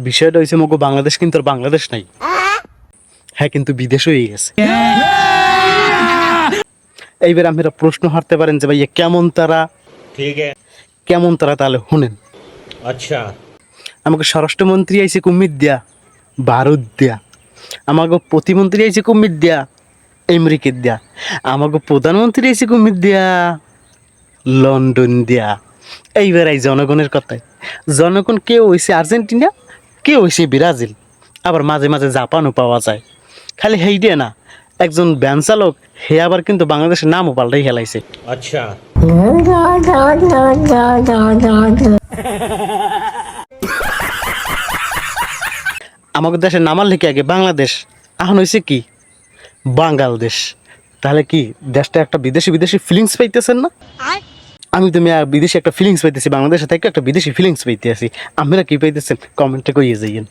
বিষয়টা হয়েছে মগো বাংলাদেশ কিন্তু আর বাংলাদেশ নাই, হ্যাঁ কিন্তু বিদেশ হয়ে গেছে। এইবার আপনারা প্রশ্ন হারতে পারেন যে ভাইয়া কেমন তারা, ठीक है। কেমন তারা, তাহলে শুনেন। अच्छा। আমাকে স্বরাষ্ট্রমন্ত্রী আইছে কুমির দিয়া ভারত দিয়া, আমাকে প্রতিমন্ত্রী আইছে কুমির দিয়া আমেরিকা দিয়া, আমাকে প্রধানমন্ত্রী আইছে কুমির দিয়া লন্ডন দিয়া। এইবার এই জনগণের কথায়, জনগণ কেউ হইছে আর্জেন্টিনা, কেউ হইছে ব্রাজিল, আবার মাঝে মাঝে জাপানও পাওয়া যায়। খালি হেইডিয়া না, একজন ভ্যান চালক হে আবার কিন্তু বাংলাদেশের নামও পাল্টাই হেলাইছে। अच्छा। আমাদের দেশের নামার লিখে আগে বাংলাদেশ, এখন হয়েছে কি বাংলাদেশ। তাহলে কি দেশটা একটা বিদেশি বিদেশি ফিলিংস পাইতেছেন না? আমি তো মেয়া বিদেশি একটা ফিলিংস পাইতেছি, বাংলাদেশে থেকে একটা বিদেশি ফিলিংস পাইতে আছি। আপনারা কি পাইতেছেন কমেন্টে কইয়ে যাইয়েন।